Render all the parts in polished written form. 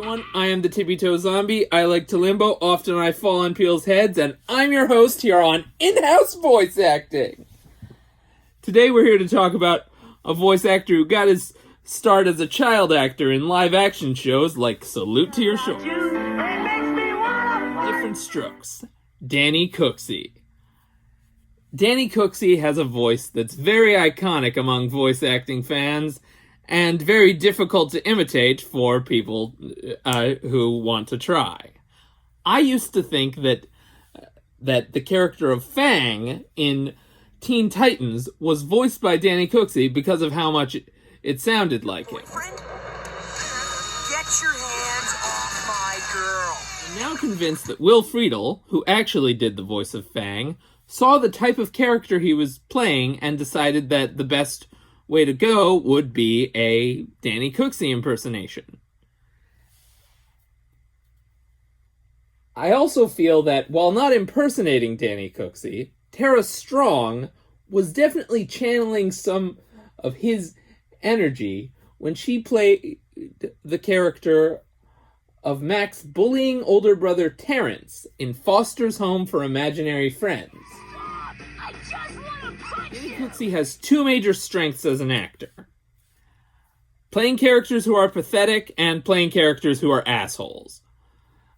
everyone, I am the Tippy Toe Zombie. I like to limbo, often I fall on people's heads, and I'm your host here on In-House Voice Acting. Today we're here to talk about a voice actor who got his start as a child actor in live-action shows like Salute to Your Shoulders. Different Strokes. Danny Cooksey. Danny Cooksey has a voice that's very iconic among voice acting fans, and very difficult to imitate for people who want to try. I used to think that the character of Fang in Teen Titans was voiced by Danny Cooksey because of how much it sounded like him. Boyfriend? Get your hands off my girl. I'm now convinced that Will Friedle, who actually did the voice of Fang, saw the type of character he was playing and decided that the best way to go would be a Danny Cooksey impersonation. I also feel that while not impersonating Danny Cooksey, Tara Strong was definitely channeling some of his energy when she played the character of Mac's bullying older brother Terrence in Foster's Home for Imaginary Friends. Danny Cooksey has two major strengths as an actor: playing characters who are pathetic and playing characters who are assholes.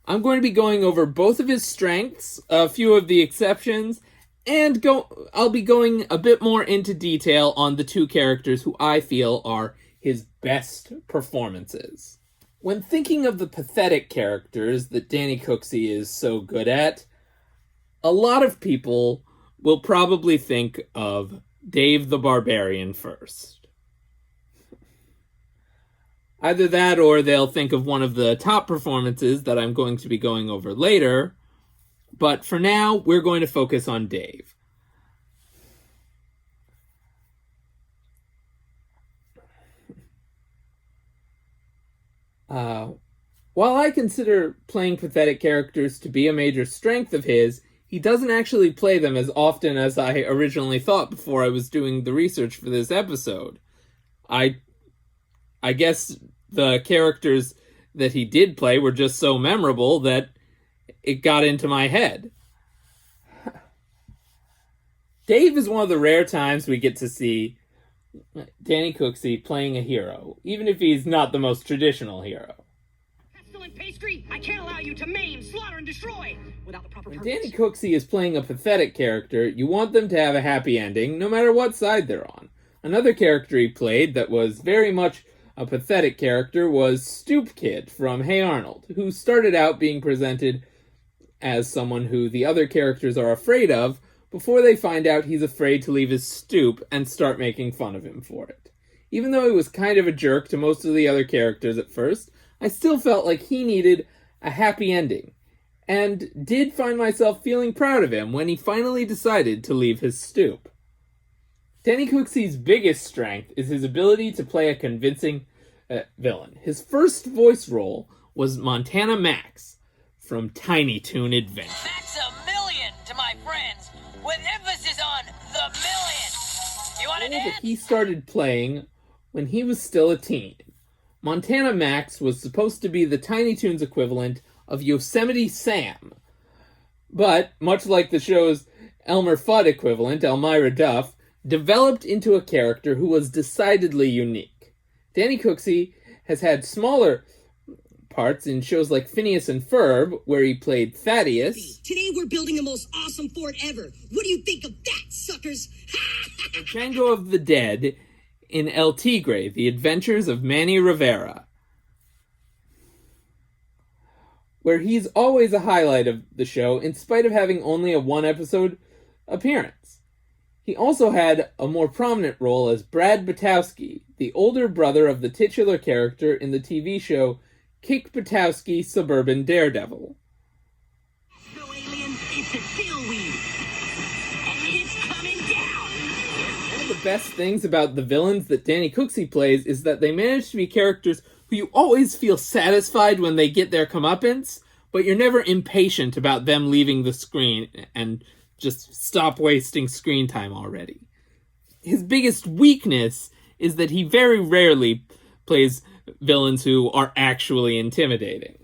I'm going to be going over both of his strengths, a few of the exceptions, and I'll be going a bit more into detail on the two characters who I feel are his best performances. When thinking of the pathetic characters that Danny Cooksey is so good at, a lot of people will probably think of Dave the Barbarian first. Either that or they'll think of one of the top performances that I'm going to be going over later, but for now, we're going to focus on Dave. While I consider playing pathetic characters to be a major strength of his, he doesn't actually play them as often as I originally thought before I was doing the research for this episode. I guess the characters that he did play were just so memorable that it got into my head. Dave is one of the rare times we get to see Danny Cooksey playing a hero, even if he's not the most traditional hero. Pestilent pastry, I can't allow you to maim, slaughter, and destroy without the proper When purpose. Danny Cooksey is playing a pathetic character, you want them to have a happy ending, no matter what side they're on. Another character he played that was very much a pathetic character was Stoop Kid from Hey Arnold, who started out being presented as someone who the other characters are afraid of before they find out he's afraid to leave his stoop and start making fun of him for it. Even though he was kind of a jerk to most of the other characters at first, I still felt like he needed a happy ending, and did find myself feeling proud of him when he finally decided to leave his stoop. Danny Cooksey's biggest strength is his ability to play a convincing villain. His first voice role was Montana Max from Tiny Toon Adventure. That's $1 million to my friends, with emphasis on the million. You want to dance? He started playing when he was still a teen. Montana Max was supposed to be the Tiny Toons equivalent of Yosemite Sam, but, much like the show's Elmer Fudd equivalent, Elmira Duff, developed into a character who was decidedly unique. Danny Cooksey has had smaller parts in shows like Phineas and Ferb, where he played Thaddeus. Today we're building the most awesome fort ever. What do you think of that, suckers? Django of the Dead in El Tigre, The Adventures of Manny Rivera, where he's always a highlight of the show in spite of having only a one-episode appearance. He also had a more prominent role as Brad Butowski, the older brother of the titular character in the TV show Kick Butowski, Suburban Daredevil. No alien, it's a dillweed. And it's coming down. One of the best things about the villains that Danny Cooksey plays is that they manage to be characters who you always feel satisfied when they get their comeuppance, but you're never impatient about them leaving the screen and just stop wasting screen time already. His biggest weakness is that he very rarely plays villains who are actually intimidating.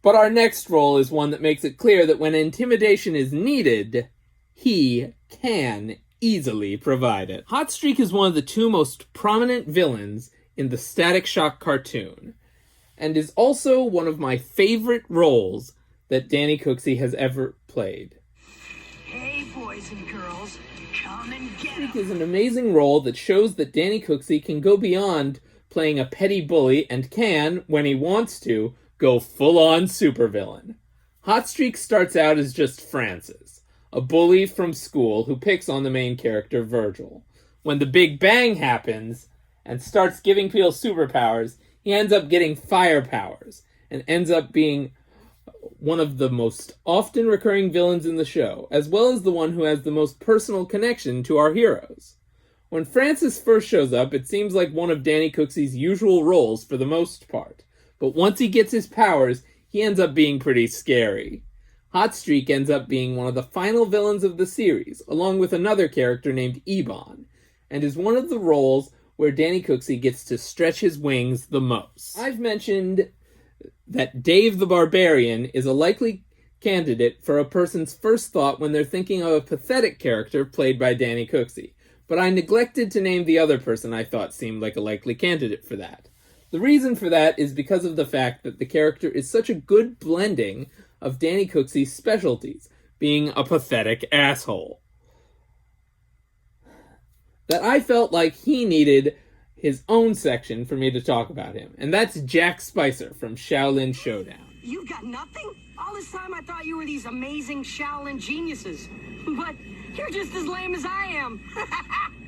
But our next role is one that makes it clear that when intimidation is needed, he can easily provide it. Hotstreak is one of the two most prominent villains in the Static Shock cartoon, and is also one of my favorite roles that Danny Cooksey has ever played. Hey, boys and girls, come and get 'em. Hotstreak is an amazing role that shows that Danny Cooksey can go beyond playing a petty bully and can, when he wants to, go full-on supervillain. Hotstreak starts out as just Francis, a bully from school who picks on the main character, Virgil. When the Big Bang happens and starts giving people superpowers, he ends up getting fire powers and ends up being one of the most often recurring villains in the show, as well as the one who has the most personal connection to our heroes. When Francis first shows up, it seems like one of Danny Cooksey's usual roles for the most part. But once he gets his powers, he ends up being pretty scary. Hotstreak ends up being one of the final villains of the series, along with another character named Ebon, and is one of the roles where Danny Cooksey gets to stretch his wings the most. I've mentioned that Dave the Barbarian is a likely candidate for a person's first thought when they're thinking of a pathetic character played by Danny Cooksey, but I neglected to name the other person I thought seemed like a likely candidate for that. The reason for that is because of the fact that the character is such a good blending of Danny Cooksey's specialties, being a pathetic asshole, that I felt like he needed his own section for me to talk about him, and that's Jack Spicer from Shaolin Showdown. You've got nothing? All this time I thought you were these amazing Shaolin geniuses. But you're just as lame as I am.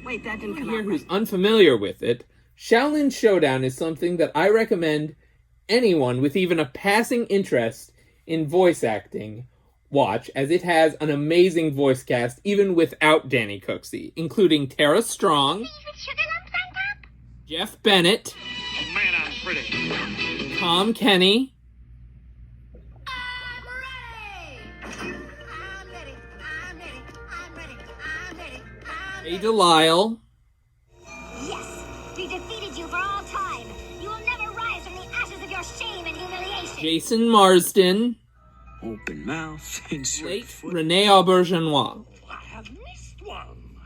Wait, that didn't come Here out who's right. unfamiliar with it, Shaolin Showdown is something that I recommend anyone with even a passing interest in voice acting watch, as it has an amazing voice cast even without Danny Cooksey, including Tara Strong, Jeff Bennett, Man, I'm pretty. Tom Kenny, Ray Delisle, Yes, we defeated you for all time. You will never rise from the ashes of your shame and humiliation. Jason Marsden, Open mouth, insert late foot. Renee Auberjonois. I have missed one.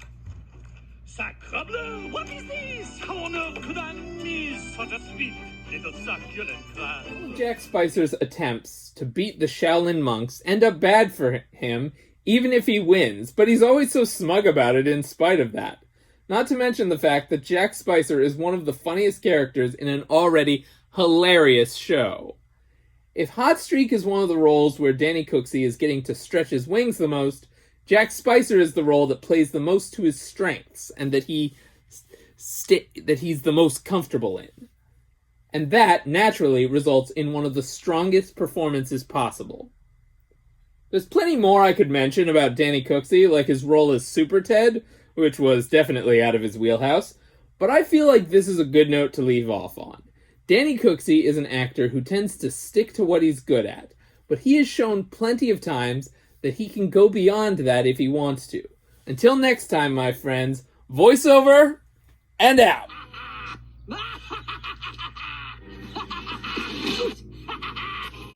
Sacre bleu, what is this? How on earth could I miss such a sweet little succulent plant? Jack Spicer's attempts to beat the Shaolin monks end up bad for him, even if he wins, but he's always so smug about it in spite of that. Not to mention the fact that Jack Spicer is one of the funniest characters in an already hilarious show. If Hotstreak is one of the roles where Danny Cooksey is getting to stretch his wings the most, Jack Spicer is the role that plays the most to his strengths, and that he's the most comfortable in. And that, naturally, results in one of the strongest performances possible. There's plenty more I could mention about Danny Cooksey, like his role as Super Ted, which was definitely out of his wheelhouse, but I feel like this is a good note to leave off on. Danny Cooksey is an actor who tends to stick to what he's good at, but he has shown plenty of times that he can go beyond that if he wants to. Until next time, my friends, voiceover and out!